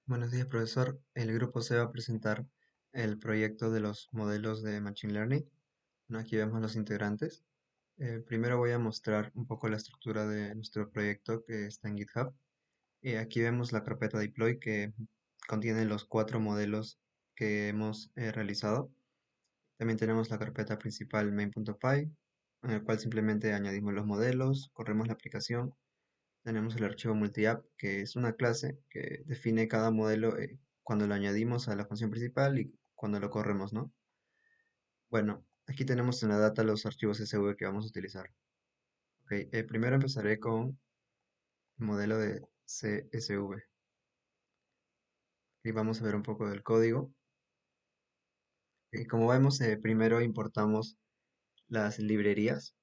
Buenos días, profesor. El grupo se va a presentar el proyecto de los modelos de Machine Learning. Bueno, aquí vemos los integrantes. Primero voy a mostrar un poco la estructura de nuestro proyecto que está en GitHub. Aquí vemos la carpeta deploy que contiene los 4 modelos que hemos realizado. También tenemos la carpeta principal main.py, en el cual simplemente añadimos los modelos, corremos la aplicación. Tenemos el archivo multiapp, que es una clase que define cada modelo cuando lo añadimos a la función principal y cuando lo corremos, ¿no? Bueno, aquí tenemos en la data los archivos CSV que vamos a utilizar. Ok, primero empezaré con el modelo de CSV. Y vamos a ver un poco del código. Como vemos, primero importamos las librerías.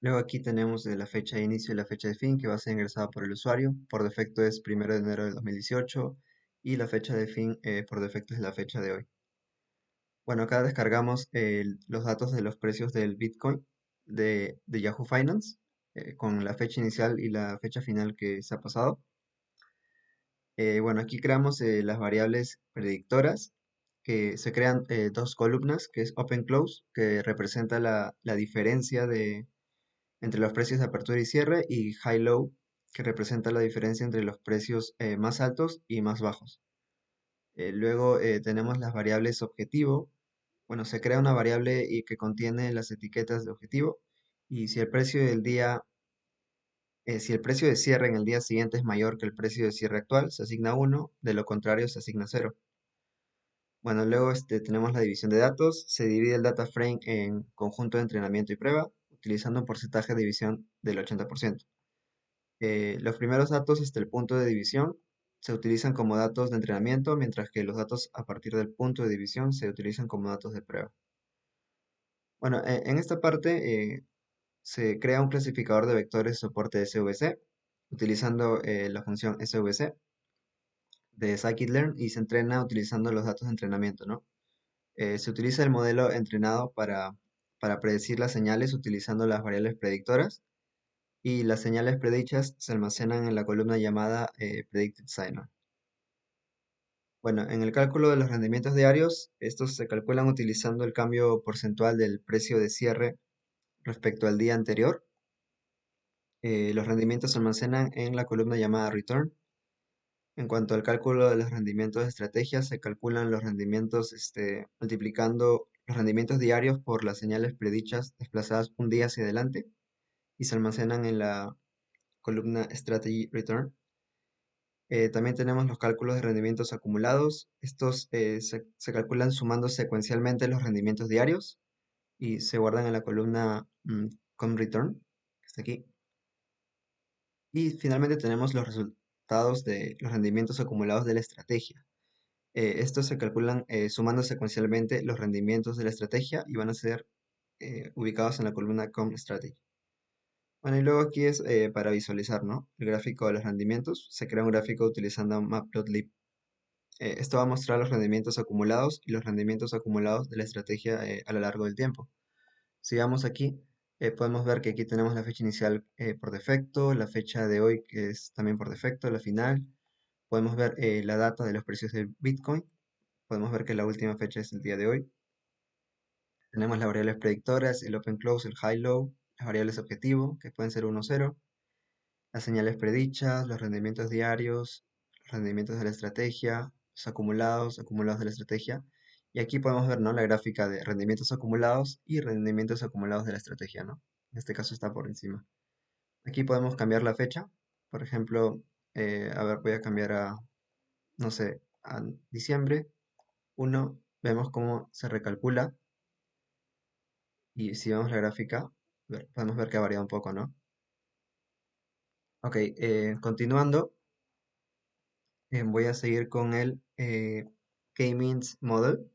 Luego aquí tenemos la fecha de inicio y la fecha de fin que va a ser ingresada por el usuario. Por defecto es 1 de enero de 2018 y la fecha de fin por defecto es la fecha de hoy. Bueno, acá descargamos los datos de los precios del Bitcoin de Yahoo Finance con la fecha inicial y la fecha final que se ha pasado. Bueno, aquí creamos las variables predictoras que se crean 2 columnas, que es open close, que representa la diferencia entre los precios de apertura y cierre, y high low, que representa la diferencia entre los precios más altos y más bajos. Luego tenemos las variables objetivo. Bueno, se crea una variable y que contiene las etiquetas de objetivo y si el precio del día, si el precio de cierre en el día siguiente es mayor que el precio de cierre actual, se asigna 1, de lo contrario se asigna 0. Bueno, luego tenemos la división de datos, se divide el data frame en conjunto de entrenamiento y prueba, utilizando un porcentaje de división del 80%. Los primeros datos hasta el punto de división se utilizan como datos de entrenamiento, mientras que los datos a partir del punto de división se utilizan como datos de prueba. Bueno, en esta parte se crea un clasificador de vectores de soporte SVC, utilizando la función SVC de scikit-learn y se entrena utilizando los datos de entrenamiento, ¿no? Se utiliza el modelo entrenado para predecir las señales utilizando las variables predictoras y las señales predichas se almacenan en la columna llamada predicted signal. Bueno, en el cálculo de los rendimientos diarios, estos se calculan utilizando el cambio porcentual del precio de cierre respecto al día anterior. Los rendimientos se almacenan en la columna llamada return. En cuanto al cálculo de los rendimientos de estrategia, se calculan los rendimientos multiplicando los rendimientos diarios por las señales predichas desplazadas un día hacia adelante y se almacenan en la columna strategy return. También tenemos los cálculos de rendimientos acumulados. Estos se calculan sumando secuencialmente los rendimientos diarios y se guardan en la columna com_return, que está aquí. Y finalmente tenemos los resultados de los rendimientos acumulados de la estrategia. Estos se calculan sumando secuencialmente los rendimientos de la estrategia y van a ser ubicados en la columna com_strategy. Bueno, y luego aquí es para visualizar, ¿no? El gráfico de los rendimientos. Se crea un gráfico utilizando matplotlib. Esto va a mostrar los rendimientos acumulados y los rendimientos acumulados de la estrategia a lo largo del tiempo. Si vamos aquí, podemos ver que aquí tenemos la fecha inicial por defecto, la fecha de hoy que es también por defecto, la final. Podemos ver la data de los precios del Bitcoin. Podemos ver que la última fecha es el día de hoy. Tenemos las variables predictoras, el open close, el high low, las variables objetivo, que pueden ser 1 o 0, las señales predichas, los rendimientos diarios, los rendimientos de la estrategia, los acumulados de la estrategia. Y aquí podemos ver, ¿no? La gráfica de rendimientos acumulados y rendimientos acumulados de la estrategia, ¿no? En este caso está por encima. Aquí podemos cambiar la fecha. Por ejemplo, a ver, voy a cambiar a, no sé, a diciembre 1. Vemos cómo se recalcula. Y si vemos la gráfica, podemos ver que ha variado un poco, ¿no? Ok, continuando. Voy a seguir con el K-means model.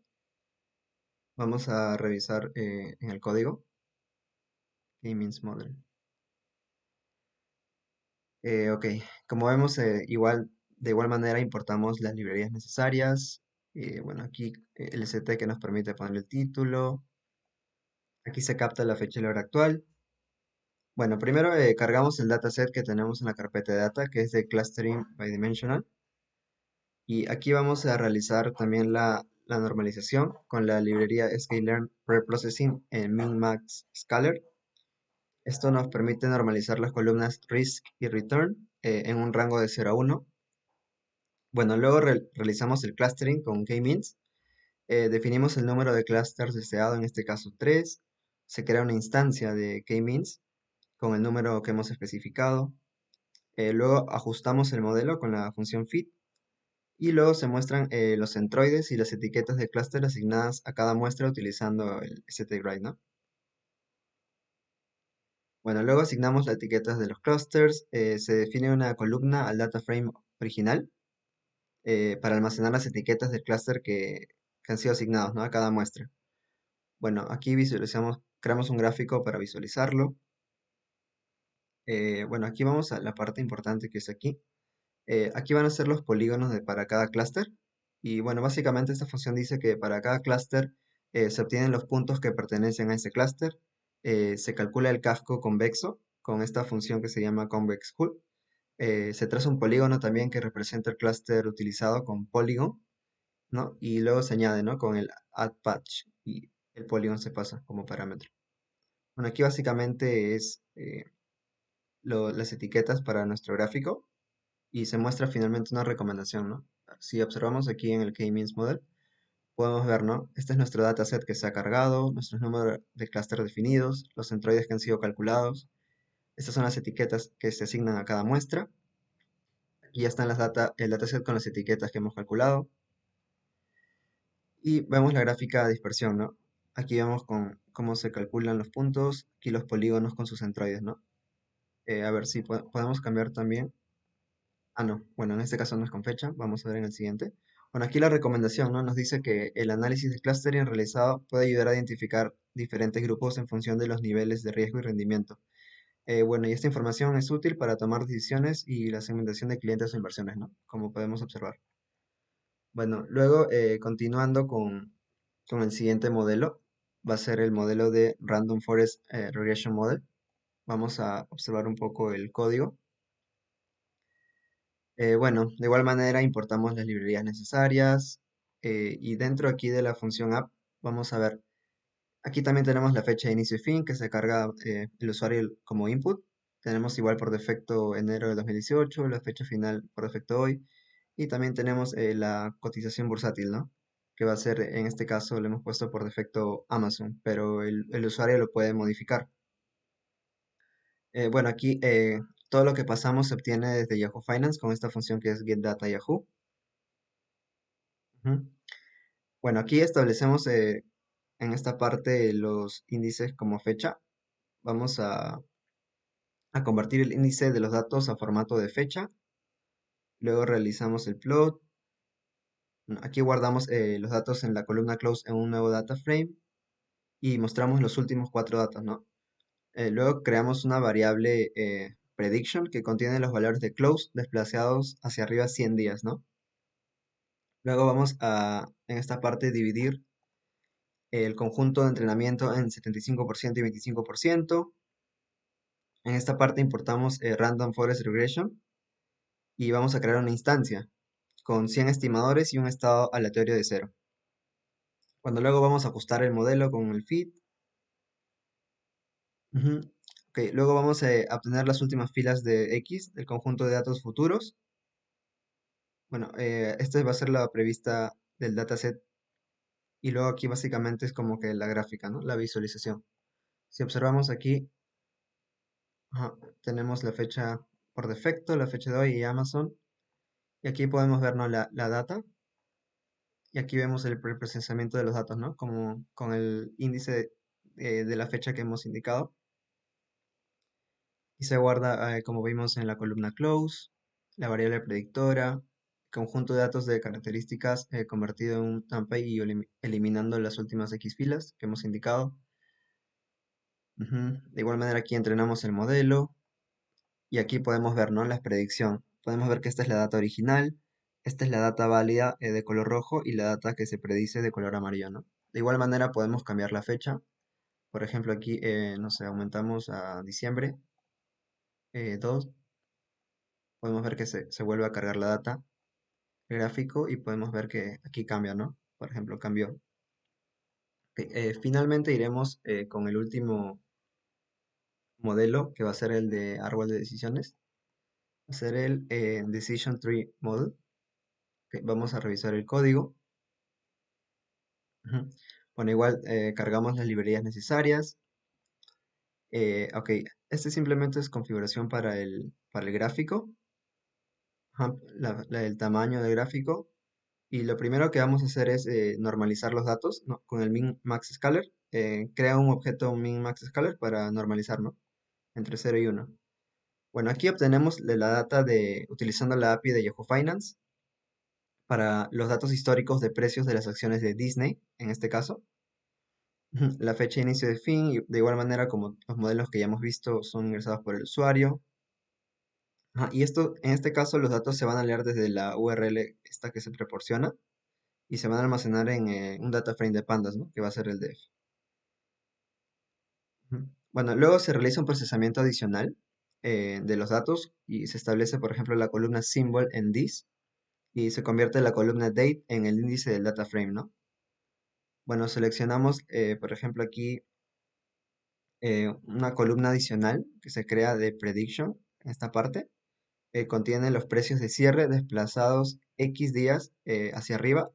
Vamos a revisar en el código K-means model. Ok, como vemos, de igual manera importamos las librerías necesarias. Bueno, aquí el ST que nos permite poner el título. Aquí se capta la fecha y la hora actual. Bueno, primero cargamos el dataset que tenemos en la carpeta de data, que es de Clustering by Dimensional. Y aquí vamos a realizar también la normalización con la librería sklearn preprocessing en min-max scalar. Esto nos permite normalizar las columnas risk y return en un rango de 0 a 1. Bueno, luego realizamos el clustering con k-means. Definimos el número de clusters deseado, en este caso 3. Se crea una instancia de k-means con el número que hemos especificado. Luego ajustamos el modelo con la función fit. Y luego se muestran los centroides y las etiquetas de clúster asignadas a cada muestra utilizando el stgride, ¿no? Bueno, luego asignamos las etiquetas de los clusters. Se define una columna al data frame original para almacenar las etiquetas del clúster que han sido asignados, ¿no? A cada muestra. Bueno, aquí visualizamos, creamos un gráfico para visualizarlo. Bueno, aquí vamos a la parte importante que es aquí. Aquí van a ser los polígonos para cada clúster. Y bueno, básicamente esta función dice que para cada clúster se obtienen los puntos que pertenecen a ese clúster. Se calcula el casco convexo con esta función que se llama convex hull. Se traza un polígono también que representa el clúster utilizado con polygon, ¿no? Y luego se añade, ¿no? Con el add patch y el polígono se pasa como parámetro. Bueno, aquí básicamente es las etiquetas para nuestro gráfico y se muestra finalmente una recomendación, ¿no? Si observamos aquí en el K-means model, podemos ver, ¿no? Este es nuestro dataset que se ha cargado, nuestros números de clúster definidos, los centroides que han sido calculados. Estas son las etiquetas que se asignan a cada muestra. Aquí ya están el dataset con las etiquetas que hemos calculado. Y vemos la gráfica de dispersión, ¿no? Aquí vemos con cómo se calculan los puntos, aquí los polígonos con sus centroides, ¿no? A ver si podemos cambiar también. Ah, no. Bueno, en este caso no es con fecha. Vamos a ver en el siguiente. Bueno, aquí la recomendación, ¿no? Nos dice que el análisis de clustering realizado puede ayudar a identificar diferentes grupos en función de los niveles de riesgo y rendimiento. Bueno, y esta información es útil para tomar decisiones y la segmentación de clientes o inversiones, ¿no? Como podemos observar. Bueno, luego continuando con el siguiente modelo, va a ser el modelo de Random Forest Regression Model. Vamos a observar un poco el código. Bueno, de igual manera importamos las librerías necesarias y dentro aquí de la función app vamos a ver, aquí también tenemos la fecha de inicio y fin que se carga el usuario como input. Tenemos igual por defecto enero de 2018, la fecha final por defecto hoy y también tenemos la cotización bursátil, ¿no? Que va a ser, en este caso le hemos puesto por defecto Amazon, pero el usuario lo puede modificar. Bueno, aquí todo lo que pasamos se obtiene desde Yahoo Finance con esta función que es getDataYahoo. Ujú. Bueno, aquí establecemos en esta parte los índices como fecha. Vamos a convertir el índice de los datos a formato de fecha. Luego realizamos el plot. Aquí guardamos los datos en la columna close en un nuevo data frame y mostramos los últimos cuatro datos, ¿no? Luego creamos una variable prediction que contiene los valores de close desplazados hacia arriba 100 días, ¿no? Luego vamos a, en esta parte, dividir el conjunto de entrenamiento en 75% y 25%. En esta parte importamos Random Forest Regression y vamos a crear una instancia con 100 estimadores y un estado aleatorio de cero. Cuando luego vamos a ajustar el modelo con el fit. Ujú. Ok, luego vamos a obtener las últimas filas de X del conjunto de datos futuros. Bueno, esta va a ser la prevista del dataset y luego aquí básicamente es como que la gráfica, ¿no? La visualización. Si observamos aquí, ajá, tenemos la fecha por defecto, la fecha de hoy y Amazon. Y aquí podemos ver, ¿no? la data. Y aquí vemos el preprocesamiento de los datos, ¿no? Como con el índice de la fecha que hemos indicado. Y se guarda, como vimos en la columna close, la variable predictora, conjunto de datos de características convertido en un numpy y eliminando las últimas X filas que hemos indicado. Ujú. De igual manera aquí entrenamos el modelo y aquí podemos ver, ¿no? La predicción. Podemos ver que esta es la data original, esta es la data válida de color rojo y la data que se predice de color amarillo, ¿no? De igual manera podemos cambiar la fecha. Por ejemplo, aquí, no sé, aumentamos a diciembre 2, podemos ver que se vuelve a cargar la data, el gráfico, y podemos ver que aquí cambia, ¿no? Por ejemplo, cambió. Ok, finalmente iremos con el último modelo, que va a ser el de árbol de decisiones. Va a ser el Decision Tree Model. Ok, vamos a revisar el código. Ujú. Bueno, igual cargamos las librerías necesarias. Ok, este simplemente es configuración para el gráfico, ajá, el tamaño del gráfico. Y lo primero que vamos a hacer es normalizar los datos, ¿no? Con el min-max scaler. Crea un objeto min-max scaler para normalizar, ¿no? Entre 0 y 1. Bueno, aquí obtenemos la data utilizando la API de Yahoo Finance para los datos históricos de precios de las acciones de Disney, en este caso. Ujú, la fecha de inicio y de fin, y de igual manera como los modelos que ya hemos visto son ingresados por el usuario. Ajá, y esto, en este caso, los datos se van a leer desde la URL esta que se proporciona y se van a almacenar en un data frame de pandas, ¿no? Que va a ser el DF. Ujú. Bueno, luego se realiza un procesamiento adicional de los datos y se establece, por ejemplo, la columna symbol en this y se convierte la columna date en el índice del data frame, ¿no? Bueno, seleccionamos, por ejemplo, aquí una columna adicional que se crea de prediction, en esta parte. Contiene los precios de cierre desplazados X días hacia arriba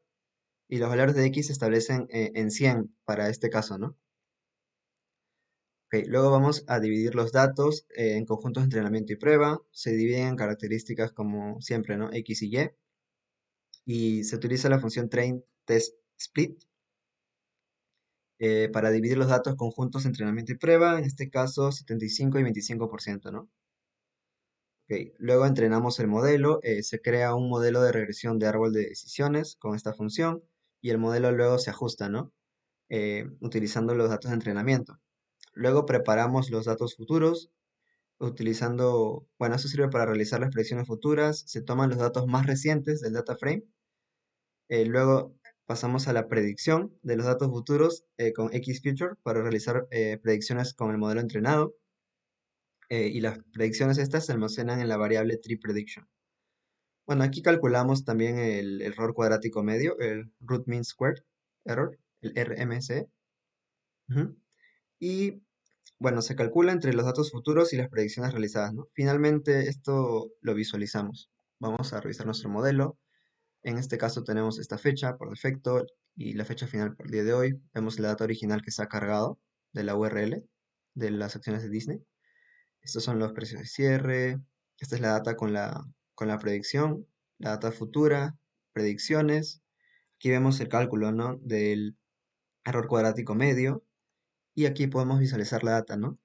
y los valores de X se establecen en 100 para este caso, ¿no? Ok, luego vamos a dividir los datos en conjuntos de entrenamiento y prueba. Se dividen en características como siempre, ¿no? X y Y. Y se utiliza la función train test split para dividir los datos conjuntos de entrenamiento y prueba. En este caso, 75 y 25%, ¿no? Ok, luego entrenamos el modelo. Se crea un modelo de regresión de árbol de decisiones con esta función. Y el modelo luego se ajusta, ¿no? Utilizando los datos de entrenamiento. Luego preparamos los datos futuros utilizando, bueno, eso sirve para realizar las predicciones futuras. Se toman los datos más recientes del data frame. Luego pasamos a la predicción de los datos futuros con XFuture para realizar predicciones con el modelo entrenado. Y las predicciones estas se almacenan en la variable tree_prediction. Bueno, aquí calculamos también el error cuadrático medio, el root mean squared error, el RMC. Ujú. Y bueno, se calcula entre los datos futuros y las predicciones realizadas, ¿no? Finalmente, esto lo visualizamos. Vamos a revisar nuestro modelo. En este caso tenemos esta fecha por defecto y la fecha final por el día de hoy. Vemos la data original que se ha cargado de la URL de las acciones de Disney. Estos son los precios de cierre. Esta es la data con la predicción, la data futura, predicciones. Aquí vemos el cálculo, ¿no? Del error cuadrático medio. Y aquí podemos visualizar la data, ¿no?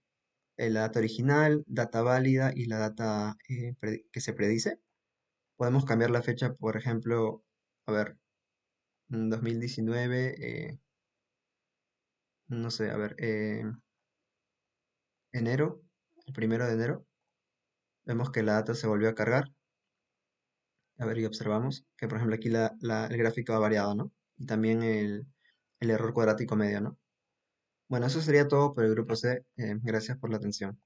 La data original, data válida y la data que se predice. Podemos cambiar la fecha, por ejemplo, a ver, 2019, no sé, a ver, enero, el 1 de enero. Vemos que la data se volvió a cargar. A ver, y observamos que, por ejemplo, aquí el gráfico ha variado, ¿no? Y también el error cuadrático medio, ¿no? Bueno, eso sería todo por el grupo C. Gracias por la atención.